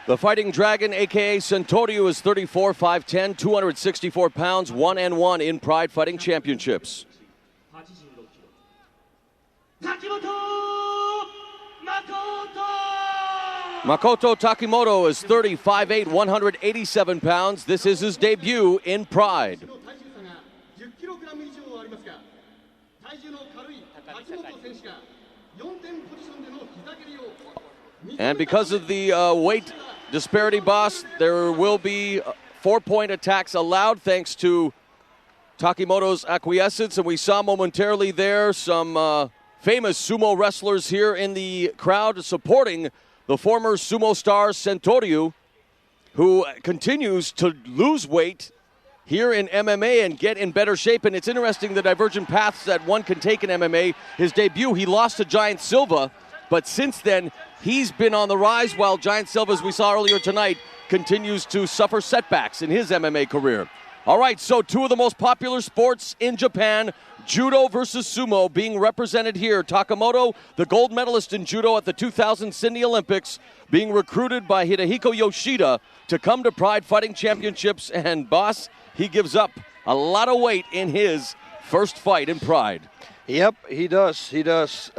The Fighting Dragon, a.k.a. SENTORYU, is 34, 5'10", 264 pounds, 1-1 in Pride Fighting Championships. Makoto Takimoto is 30, 5'8", 187 pounds. This is his debut in Pride. And because of the weight disparity, boss, there will be 4-point attacks allowed thanks to Takimoto's acquiescence. And we saw momentarily there some famous sumo wrestlers here in the crowd supporting the former sumo star SENTORYU, who continues to lose weight here in MMA and get in better shape. And it's interesting the divergent paths that one can take in MMA. His debut, he lost to Giant SILVA, but since then, he's been on the rise, while Giant SILVA, as we saw earlier tonight, continues to suffer setbacks in his MMA career. All right, so two of the most popular sports in Japan, judo versus sumo, being represented here. Takimoto, the gold medalist in judo at the 2000 Sydney Olympics, being recruited by Hidehiko Yoshida to come to Pride Fighting Championships. And, boss, he gives up a lot of weight in his first fight in Pride. Yep, he does. He does.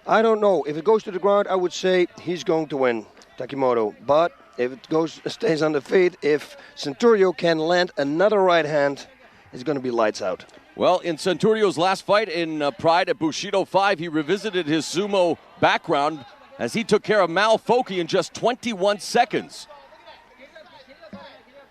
I don't know. If it goes to the ground, I would say he's going to win, Takimoto. But if it stays on the feet, if SENTORYU can land another right hand, it's going to be lights out. Well, in SENTORYU's last fight in Pride at Bushido 5, he revisited his sumo background as he took care of Mal Foki in just 21 seconds.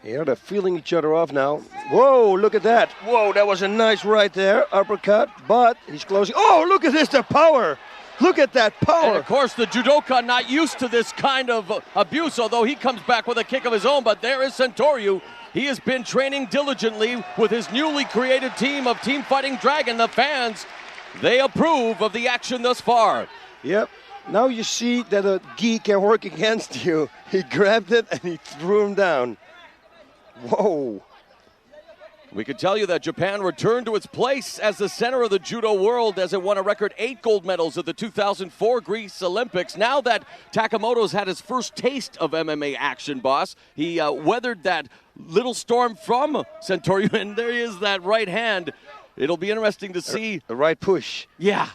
Yeah, they're feeling each other off now. Whoa, look at that. Whoa, that was a nice right there, uppercut, but he's closing. Oh, look at this, the power. Look at that power. And of course, the judoka not used to this kind of abuse, although he comes back with a kick of his own. But there is SENTORYU. He has been training diligently with his newly created team of Team Fighting Dragon. The fans, they approve of the action thus far. Yep. Now you see that a gi can work against you. He grabbed it and he threw him down. Whoa. We can tell you that Japan returned to its place as the center of the judo world as it won a record 8 gold medals at the 2004 Greece Olympics. Now that Takimoto's had his first taste of MMA action, boss, he weathered that little storm from SENTORYU, and there is that right hand. It'll be interesting to see. A right push. Yeah.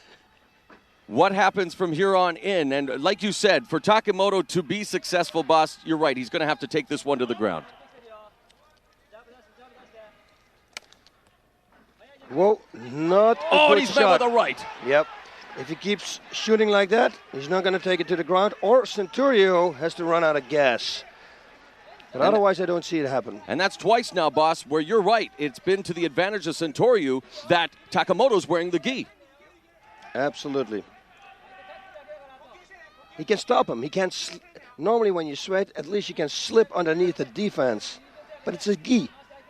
What happens from here on in? And like you said, for Takimoto to be successful, boss, you're right. He's going to have to take this one to the ground. Whoa, not a good good shot. shot. Met with a right. Yep. If he keeps shooting like that, he's not going to take it to the ground, or SENTORYU has to run out of gas. But otherwise, I don't see it happen. And that's twice now, boss, where you're right. It's been to the advantage of SENTORYU that Takimoto's wearing the gi. Absolutely. He can stop him. He can't. Normally, when you sweat, at least you can slip underneath the defense. But it's a gi.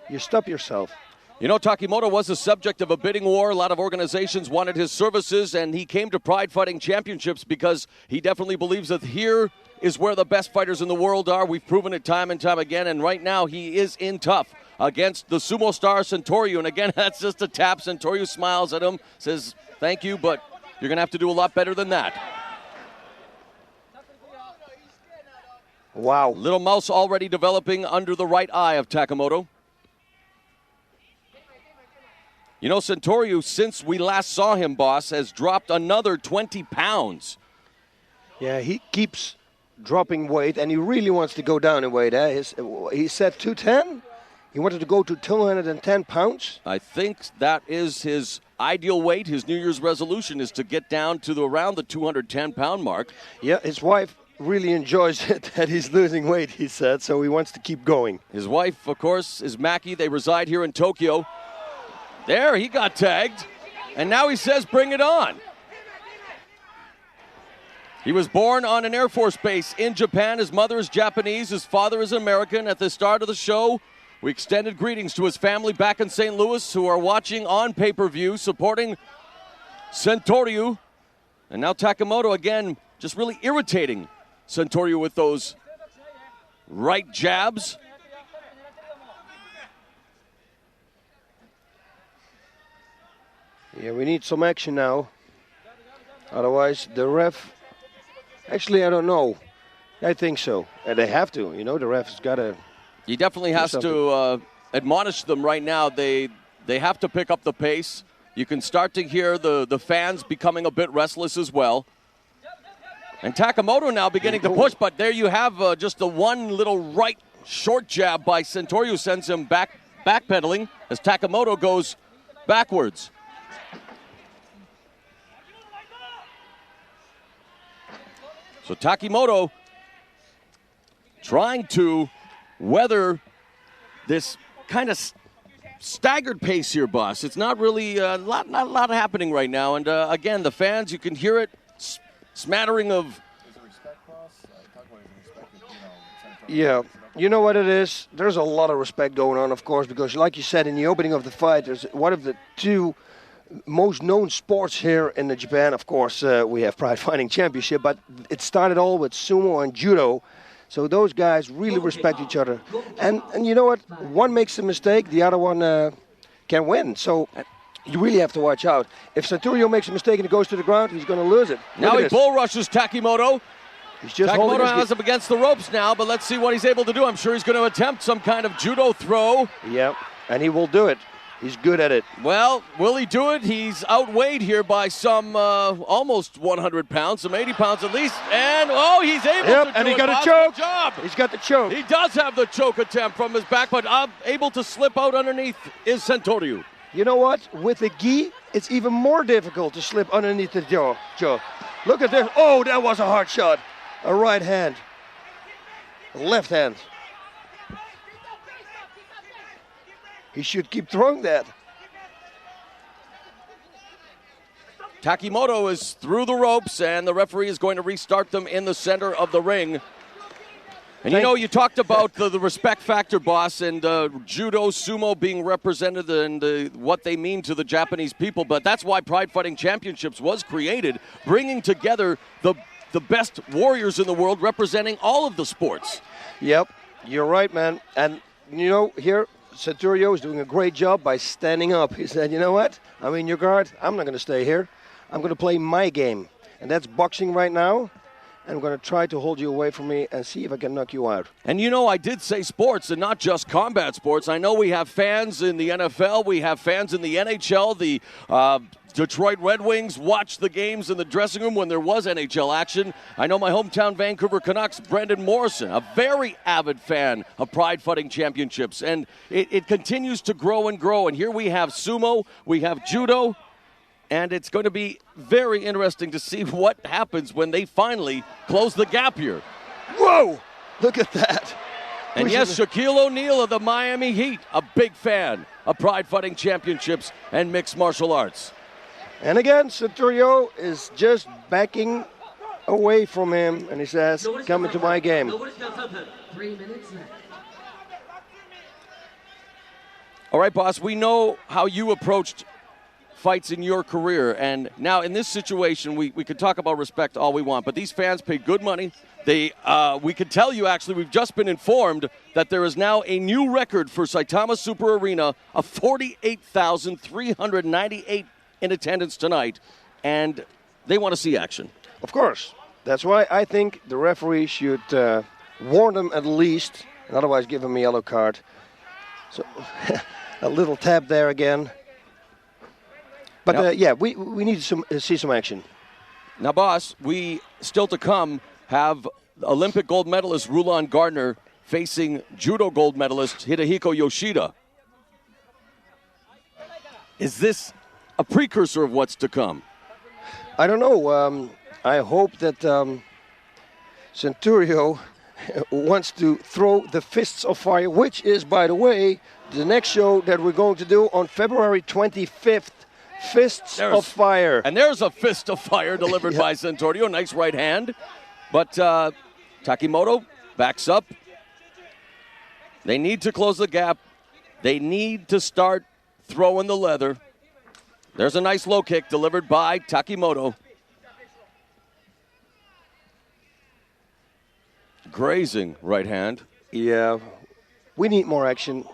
You stop yourself. You know, Takimoto was the subject of a bidding war. A lot of organizations wanted his services, and he came to Pride Fighting Championships because he definitely believes that here is where the best fighters in the world are. We've proven it time and time again, and right now he is in tough against the sumo star SENTORYU. And again, that's just a tap. SENTORYU smiles at him, says, thank you, but you're going to have to do a lot better than that. Wow. Little mouse already developing under the right eye of Takimoto. You know, SENTORYU, since we last saw him, boss, has dropped another 20 pounds. Yeah, he keeps dropping weight, and he really wants to go down in weight. He said 210. He wanted to go to 210 pounds. I think that is his ideal weight. His New Year's resolution is to get down to around the 210-pound mark. Yeah, his wife really enjoys it that he's losing weight, he said, so he wants to keep going. His wife, of course, is Maki. They reside here in Tokyo. There, he got tagged, and now he says, bring it on. He was born on an Air Force base in Japan. His mother is Japanese. His father is American. At the start of the show, we extended greetings to his family back in St. Louis who are watching on pay-per-view, supporting SENTORYU. And now Takimoto, again, just really irritating SENTORYU with those right jabs. Yeah, we need some action now. Otherwise, the ref... Actually, I don't know. I think so. They have to. You know, the ref's got to... He definitely has to admonish them right now. They have to pick up the pace. You can start to hear the fans becoming a bit restless as well. And Takimoto now beginning to push, but there you have just the one little right short jab by SENTORYU sends him backpedaling as Takimoto goes backwards. So Takimoto trying to weather this kind of staggered pace here, boss. It's not really not a lot happening right now. And again, the fans, you can hear it smattering of... Yeah, you know what it is? There's a lot of respect going on, of course, because like you said in the opening of the fight, there's one of the two most known sports here in Japan. Of course, we have Pride Fighting Championship, but it started all with sumo and judo. So those guys really respect each other. And you know what? One makes a mistake, the other one can win. So you really have to watch out. If SENTORYU makes a mistake and it goes to the ground, he's going to lose it. Now he bull rushes Takimoto. He's just Takimoto has him against the ropes now, but let's see what he's able to do. I'm sure he's going to attempt some kind of judo throw. Yep, and he will do it. He's good at it. Well, will he do it? He's outweighed here by some almost 100 pounds, some 80 pounds at least. And, he's able to do it. And he got a choke. Good job. He's got the choke. He does have the choke attempt from his back, but able to slip out underneath is SENTORYU. You know what? With the gi, it's even more difficult to slip underneath the jaw. Look at this. Oh, that was a hard shot. A right hand. A left hand. He should keep throwing that. Takimoto is through the ropes, and the referee is going to restart them in the center of the ring. And you know, you talked about the respect factor, boss, and judo, sumo being represented and what they mean to the Japanese people. But that's why Pride Fighting Championships was created, bringing together the best warriors in the world representing all of the sports. Yep, you're right, man. And, you know, here... SENTORYU is doing a great job by standing up. He said, you know what? I'm in your guard. I'm not going to stay here. I'm going to play my game. And that's boxing right now. And I'm going to try to hold you away from me and see if I can knock you out. And you know, I did say sports and not just combat sports. I know we have fans in the NFL. We have fans in the NHL. The Detroit Red Wings watched the games in the dressing room when there was NHL action. I know my hometown Vancouver Canucks, Brendan Morrison, a very avid fan of Pride Fighting Championships. And it continues to grow and grow. And here we have sumo, we have judo, and it's going to be very interesting to see what happens when they finally close the gap here. Whoa! Look at that. And yes, Shaquille O'Neal of the Miami Heat, a big fan of Pride Fighting Championships and mixed martial arts. And again, SENTORYU is just backing away from him, and he says, come into my game. 3 minutes left. All right, boss, we know how you approached fights in your career, and now in this situation, we could talk about respect all we want, but these fans pay good money. We could tell you, actually, we've just been informed that there is now a new record for Saitama Super Arena of 48,398 in attendance tonight, and they want to see action. Of course. That's why I think the referee should warn them at least, and otherwise give him a yellow card. So a little tap there again. But yeah, we need to see some action. Now, boss, we still to come have Olympic gold medalist RULON GARDNER facing judo gold medalist Hidehiko Yoshida. Is this a precursor of what's to come? I don't know. I hope that SENTORYU wants to throw the fists of fire, which is, by the way, the next show that we're going to do on February 25th. Fists of fire. And there's a fist of fire delivered by SENTORYU. Nice right hand. But Takimoto backs up. They need to close the gap. They need to start throwing the leather. There's a nice low kick delivered by Takimoto. Grazing right hand. Yeah, we need more action.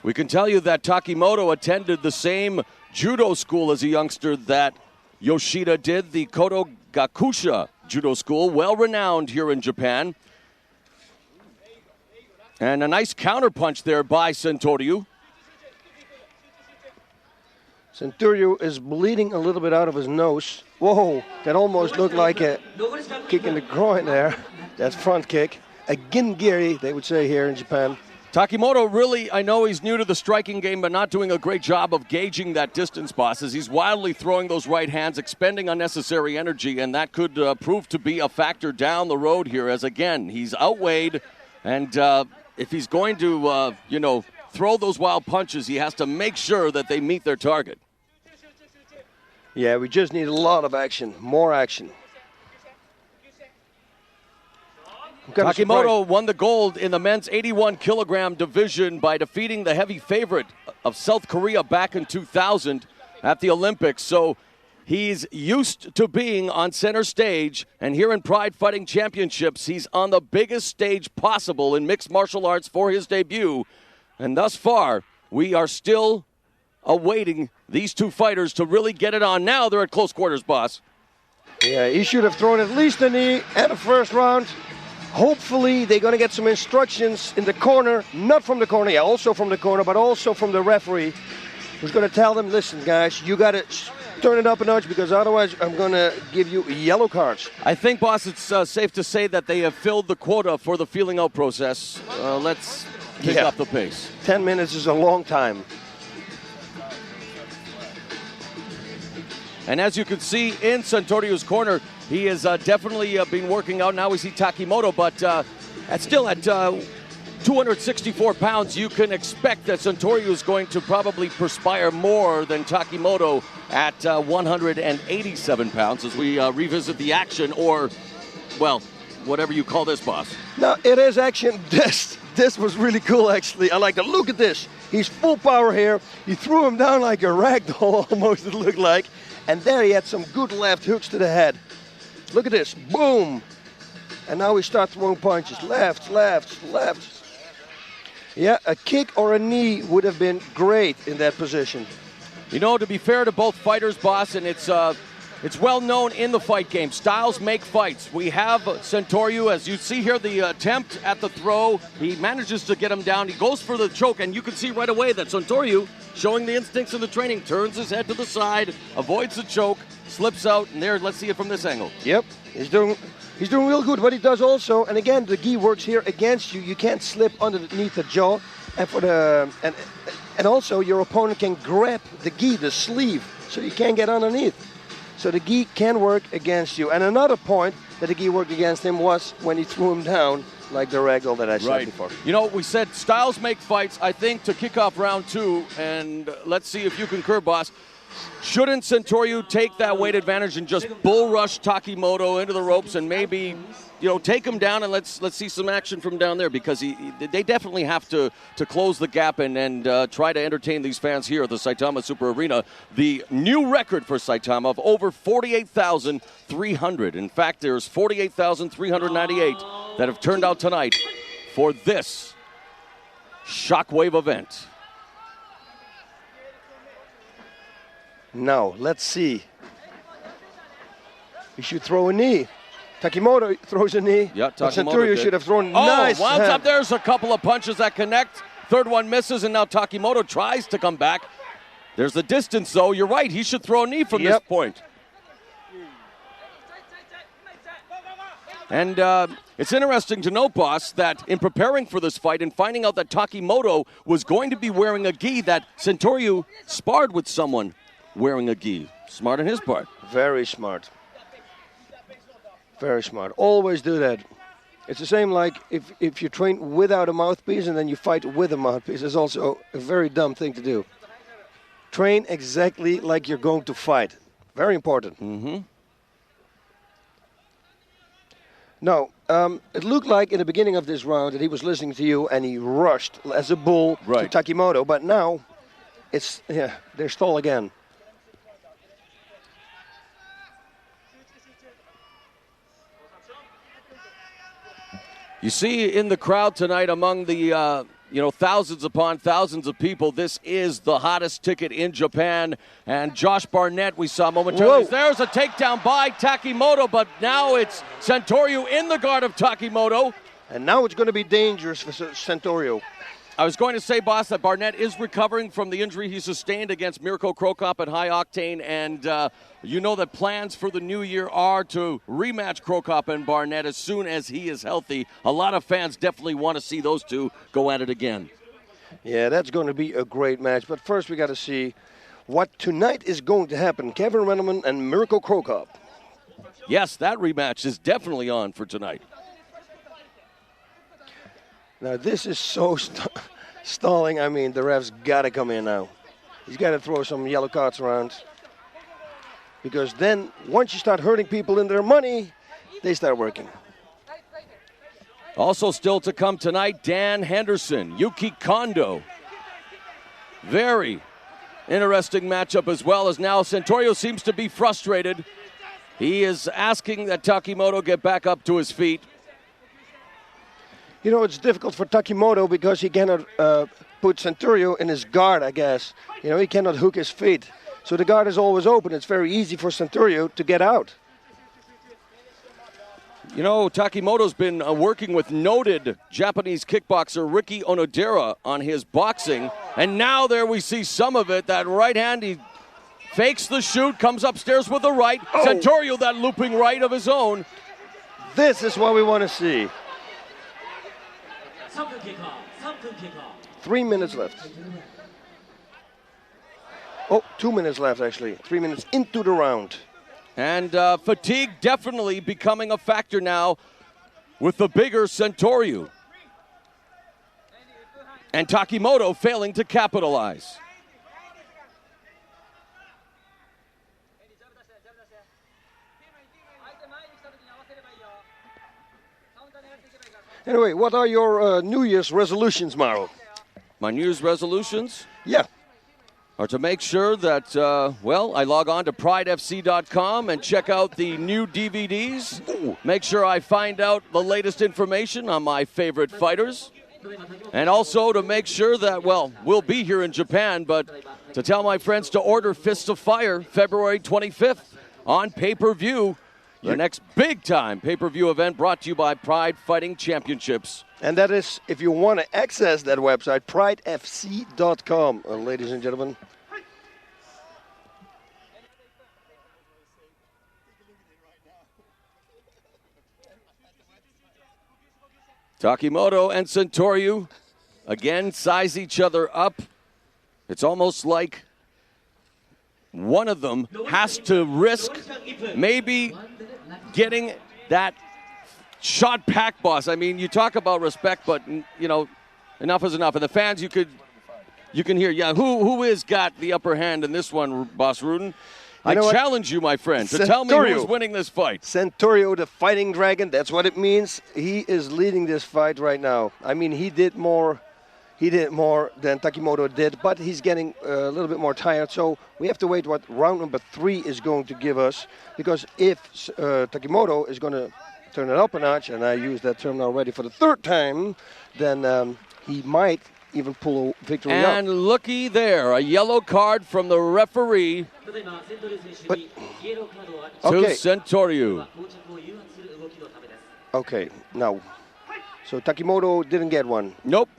We can tell you that Takimoto attended the same judo school as a youngster that Yoshida did, the Koto Gakusha Judo School, well-renowned here in Japan. And a nice counterpunch there by Sentoryu. Sentoryu is bleeding a little bit out of his nose. Whoa, that almost looked like a kick in the groin there. That's front kick. A gingiri, they would say here in Japan. Takimoto really, I know he's new to the striking game, but not doing a great job of gauging that distance, boss, as he's wildly throwing those right hands, expending unnecessary energy, and that could prove to be a factor down the road here, as again, he's outweighed, and if he's going to, throw those wild punches, he has to make sure that they meet their target. Yeah, we just need a lot of action, more action. Takimoto won the gold in the men's 81-kilogram division by defeating the heavy favorite of South Korea back in 2000 at the Olympics. So he's used to being on center stage, and here in Pride Fighting Championships, he's on the biggest stage possible in mixed martial arts for his debut. And thus far, we are still awaiting these two fighters to really get it on. Now they're at close quarters, boss. Yeah, he should have thrown at least a knee at the first round. Hopefully they're going to get some instructions in the corner, not from the corner, yeah, also from the corner, but also from the referee, who's going to tell them, listen, guys, you got to turn it up a notch because otherwise I'm going to give you yellow cards. I think, boss, it's safe to say that they have filled the quota for the feeling out process. Let's pick up the pace. 10 minutes is a long time. And as you can see in Sentoryu's corner, he has definitely been working out. Now we see Takimoto, but at 264 pounds, you can expect that Sentoryu is going to probably perspire more than Takimoto at 187 pounds as we revisit the action, or, well, whatever you call this, boss. No, it is action. This was really cool, actually. I like to look at this. He's full power here. He threw him down like a rag doll, almost, it looked like. And there he had some good left hooks to the head. Look at this, boom. And now we start throwing punches, left, left, left. Yeah, a kick or a knee would have been great in that position. You know, to be fair to both fighters, boss, and it's well known in the fight game. Styles make fights. We have Sentoryu, as you see here, the attempt at the throw. He manages to get him down. He goes for the choke, and you can see right away that Sentoryu, showing the instincts of the training, turns his head to the side, avoids the choke, slips out, and there, let's see it from this angle. Yep, he's doing real good. What he does also, and again, the gi works here against you. You can't slip underneath the jaw, and also your opponent can grab the gi, the sleeve, so you can't get underneath. So the gi can work against you. And another point that the gi worked against him was when he threw him down, like the ragdoll that I said before. You know, we said styles make fights. I think to kick off round two, and let's see if you concur, boss. Shouldn't Sentoryu take that weight advantage and just bull rush Takimoto into the ropes and maybe, take him down, and let's see some action from down there, because they definitely have to close the gap and try to entertain these fans here at the Saitama Super Arena. The new record for Saitama of over 48,300. In fact, there's 48,398 that have turned out tonight for this Shockwave event. Now, let's see. He should throw a knee. Takimoto throws a knee. Yeah, Sentoryu should have thrown nice. Winds up. There's a couple of punches that connect. Third one misses, and now Takimoto tries to come back. There's the distance, though. You're right. He should throw a knee from this point. And it's interesting to note, boss, that in preparing for this fight and finding out that Takimoto was going to be wearing a gi, that Sentoryu sparred with someone wearing a gi. Smart on his part. Very smart. Very smart. Always do that. It's the same like if you train without a mouthpiece and then you fight with a mouthpiece. It's also a very dumb thing to do. Train exactly like you're going to fight. Very important. Mm-hmm. Now, it looked like in the beginning of this round that he was listening to you and he rushed as a bull to Takimoto. But now, they're stall again. You see in the crowd tonight among the thousands upon thousands of people. This is the hottest ticket in Japan. And Josh Barnett, we saw momentarily. There's a takedown by Takimoto, but now it's Sentoryu in the guard of Takimoto. And now it's going to be dangerous for Sentoryu. I was going to say, boss, that Barnett is recovering from the injury he sustained against Mirko Krokop at High Octane, and you know that plans for the new year are to rematch Krokop and Barnett as soon as he is healthy. A lot of fans definitely want to see those two go at it again. Yeah, that's going to be a great match, but first we got to see what tonight is going to happen. Kevin Renneman and Mirko Krokop. Yes, that rematch is definitely on for tonight. Now, this is so stalling. I mean, the ref's got to come in now. He's got to throw some yellow cards around. Because then, once you start hurting people in their money, they start working. Also still to come tonight, Dan Henderson, Yuki Kondo. Very interesting matchup as well, as now Sentoryu seems to be frustrated. He is asking that Takimoto get back up to his feet. You know, it's difficult for Takimoto because he cannot put Sentoryu in his guard, I guess. You know, he cannot hook his feet. So the guard is always open. It's very easy for Sentoryu to get out. You know, Takimoto's been working with noted Japanese kickboxer Riki Onodera on his boxing. And now there we see some of it. That right hand, he fakes the shoot, comes upstairs with the right. Oh. Sentoryu, that looping right of his own. This is what we want to see. 3 minutes left. Oh, 2 minutes left, actually. 3 minutes into the round. And fatigue definitely becoming a factor now with the bigger Sentoryu. And Takimoto failing to capitalize. Anyway, what are your New Year's resolutions, Mauro? My New Year's resolutions? Yeah. Are to make sure that, I log on to pridefc.com and check out the new DVDs. Ooh. Make sure I find out the latest information on my favorite fighters. And also to make sure that, we'll be here in Japan, but to tell my friends to order Fists of Fire February 25th on pay-per-view. The next big-time pay-per-view event brought to you by Pride Fighting Championships. And that is, if you want to access that website, pridefc.com, ladies and gentlemen. Takimoto and Sentoryu again size each other up. It's almost like one of them has to risk maybe getting that shot pack, boss. I mean, you talk about respect, but, enough is enough. And the fans, you can hear, who is got the upper hand in this one, Boss Rudin? I challenge you, my friend, to tell me who's winning this fight. Sentoryu, the fighting dragon, that's what it means. He is leading this fight right now. I mean, he did more than Takimoto did, but he's getting a little bit more tired. So we have to wait what round number 3 is going to give us. Because if Takimoto is going to turn it up a notch, and I use that term already for the 3rd time, then he might even pull a victory out. And looky there, a yellow card from the referee but, to Sentoryu. Okay, now, so Takimoto didn't get one. Nope.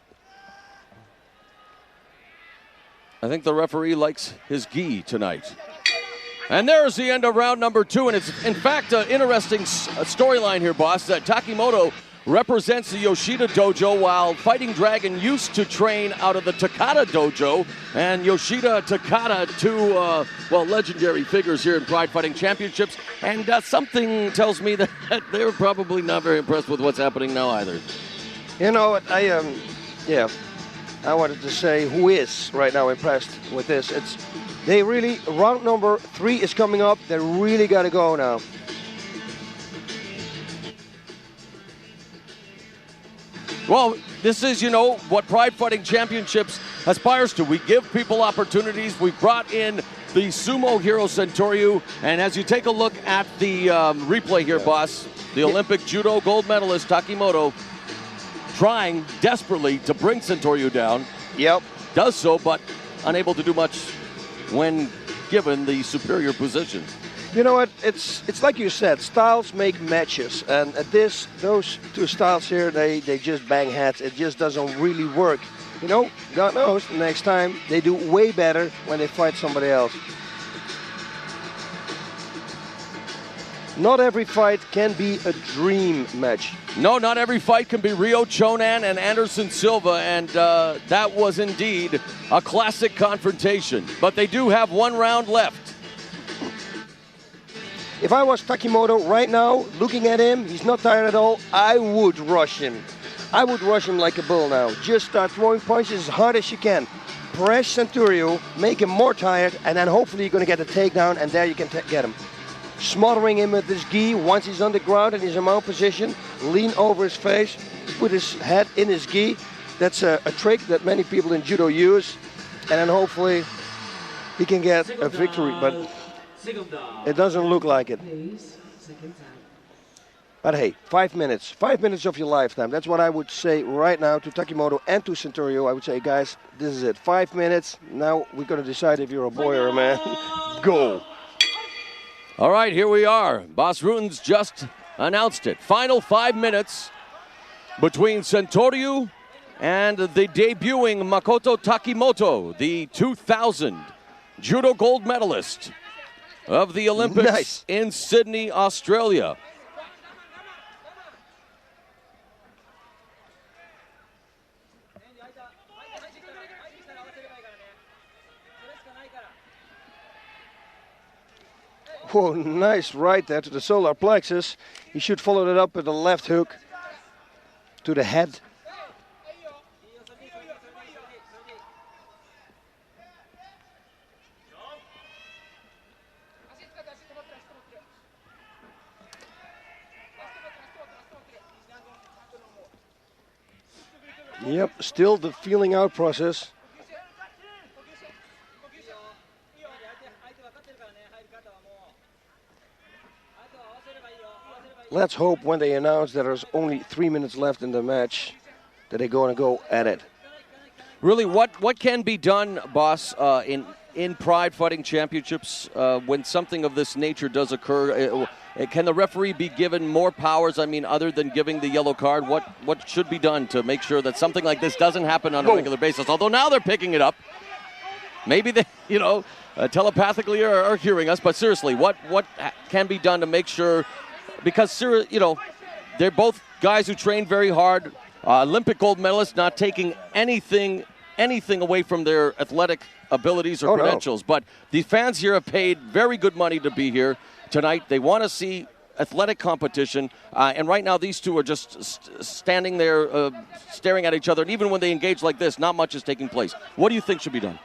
I think the referee likes his gi tonight. And there's the end of round number 2. And it's, in fact, an interesting storyline here, boss, that Takimoto represents the Yoshida dojo while Fighting Dragon used to train out of the Takada dojo. And Yoshida, Takada, two, legendary figures here in Pride Fighting Championships. And something tells me that they're probably not very impressed with what's happening now either. You know what, I wanted to say who is right now impressed with this. Round number 3 is coming up. They really got to go now. Well, this is, what Pride Fighting Championships aspires to. We give people opportunities. We brought in the sumo hero Sentoryu. And as you take a look at the replay here, boss, the Olympic judo gold medalist Takimoto trying desperately to bring Sentoryu down. Yep. Does so, but unable to do much when given the superior position. You know what? It's like you said, styles make matches, and at those two styles here, they just bang heads. It just doesn't really work. You know, God knows, next time they do way better when they fight somebody else. Not every fight can be a dream match. No, not every fight can be Ryo Chonan and Anderson Silva, and that was indeed a classic confrontation. But they do have 1 round left. If I was Takimoto right now, looking at him, he's not tired at all, I would rush him. I would rush him like a bull now. Just start throwing punches as hard as you can. Press Sentoryu, make him more tired, and then hopefully you're going to get a takedown, and there you can get him. Smothering him with his gi once he's on the ground and he's in mount position. Lean over his face, put his head in his gi. That's a trick that many people in judo use. And then hopefully he can get a victory, but it doesn't look like it. But hey, 5 minutes. 5 minutes of your lifetime. That's what I would say right now to Takimoto and to Sentoryu. I would say, guys, this is it. 5 minutes. Now we're going to decide if you're a boy or a man. Go. All right, here we are. Bas Rutten's just announced it. Final 5 minutes between Sentoryu and the debuting Makoto Takimoto, the 2000 judo gold medalist of the Olympics in Sydney, Australia. Whoa, nice right there to the solar plexus. He should follow that up with a left hook to the head. Yep, still the feeling out process. Let's hope when they announce that there's only 3 minutes left in the match that they're going to go at it. Really, what can be done, boss, in Pride Fighting Championships when something of this nature does occur? Can the referee be given more powers? I mean, other than giving the yellow card, what should be done to make sure that something like this doesn't happen on a regular basis? Although now they're picking it up. Maybe they, telepathically are hearing us. But seriously, what can be done to make sure? Because, they're both guys who train very hard. Olympic gold medalists, not taking anything away from their athletic abilities or credentials. No. But the fans here have paid very good money to be here tonight. They want to see athletic competition. And right now, these two are just standing there staring at each other. And even when they engage like this, not much is taking place. What do you think should be done?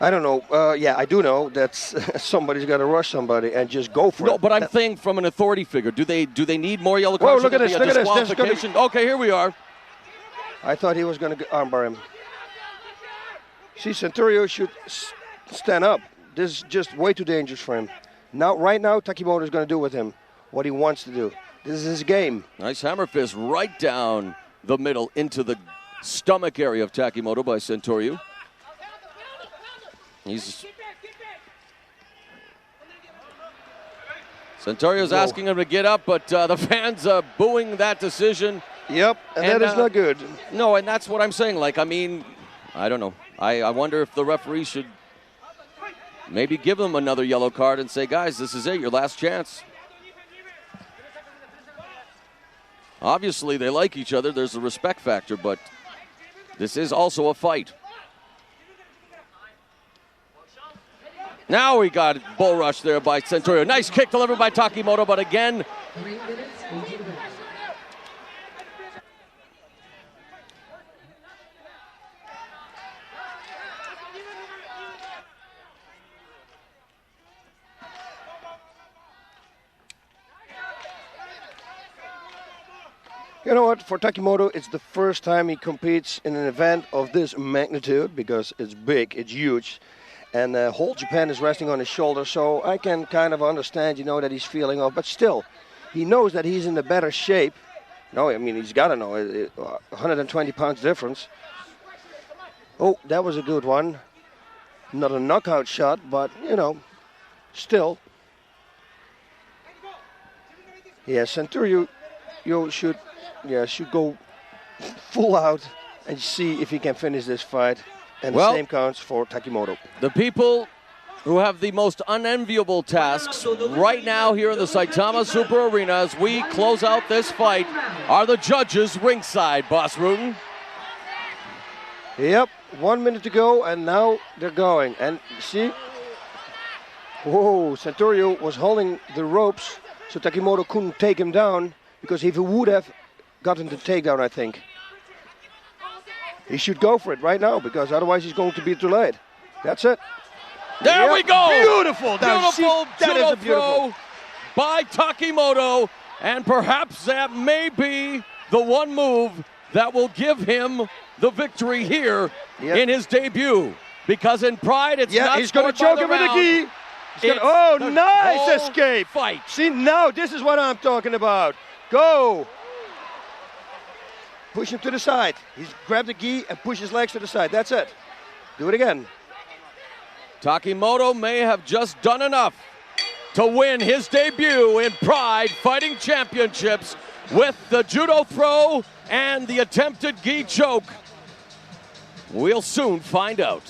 I don't know. Yeah, I do know that somebody's got to rush somebody and just go for it. No, but I'm saying from an authority figure, do they need more yellow cards? Whoa, look at this! Look at this! Okay, here we are. I thought he was going to armbar him. See, Sentoryu should stand up. This is just way too dangerous for him. Now, right now, Takimoto is going to do with him what he wants to do. This is his game. Nice hammer fist right down the middle into the stomach area of Takimoto by Sentoryu. Sentoryu's asking him to get up, but the fans are booing that decision. Yep, and that is not good. No, and that's what I'm saying. I don't know. I wonder if the referee should maybe give them another yellow card and say, guys, this is it, your last chance. Obviously, they like each other. There's a respect factor, but this is also a fight. Now we got bull rush there by Sentoryu. Nice kick delivered by Takimoto, but again, 3 minutes into the match. You know what, for Takimoto, it's the first time he competes in an event of this magnitude because it's big, it's huge. And whole Japan is resting on his shoulder, so I can kind of understand, that he's feeling off. But still, he knows that he's in a better shape No, I mean, he's got to know. 120 pounds difference. Oh, that was a good one. Not a knockout shot, but, you know, still. Yeah, SENTORYU should go full out and see if he can finish this fight. And the same counts for TAKIMOTO. The people who have the most unenviable tasks right now here in the Saitama Super Arena as we close out this fight are the judges ringside, Boss Rutan. Yep, 1 minute to go, and now they're going. And see, whoa, SENTORYU was holding the ropes so TAKIMOTO couldn't take him down, because if he would have gotten the takedown, I think he should go for it right now, because otherwise he's going to be too late. That's it. There we go! Beautiful! Beautiful judo That is throw by TAKIMOTO, and perhaps that may be the one move that will give him the victory here in his debut. Because in Pride, it's not he's going to choke him with a gi. Oh, nice escape! Fight. See, now this is what I'm talking about. Go! Push him to the side. He's grabbed the gi and push his legs to the side. That's it. Do it again. TAKIMOTO may have just done enough to win his debut in Pride Fighting Championships with the judo throw and the attempted gi choke. We'll soon find out.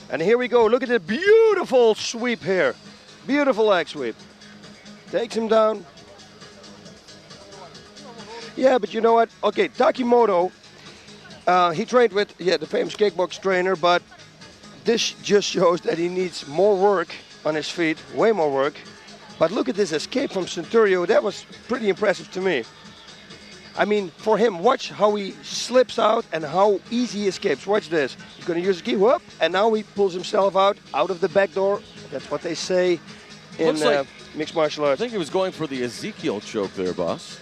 And here we go. Look at the beautiful sweep here. Beautiful leg sweep. Takes him down. Yeah, but you know what? Okay, TAKIMOTO, he trained with the famous kickbox trainer, but this just shows that he needs more work on his feet, way more work. But look at this escape from SENTORYU. That was pretty impressive to me. I mean, for him, watch how he slips out and how easy he escapes. Watch this. He's going to use his gi whoop, and now he pulls himself out of the back door. That's what they say in mixed martial arts. I think he was going for the Ezekiel choke there, boss.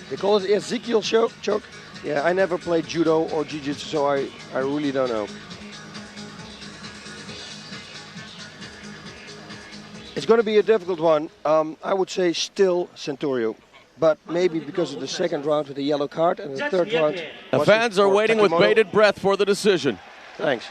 They call it the Ezekiel choke? Yeah, I never played judo or jiu-jitsu, so I really don't know. It's going to be a difficult one. I would say still SENTORYU. But maybe because of the second round with the yellow card and the third round. The fans are waiting with TAKIMOTO. bated breath for the decision. Thanks.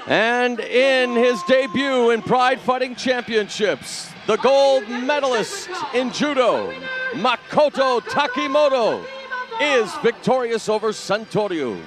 And in his debut in Pride Fighting Championships, the gold medalist in judo, Makoto TAKIMOTO, is victorious over SENTORYU.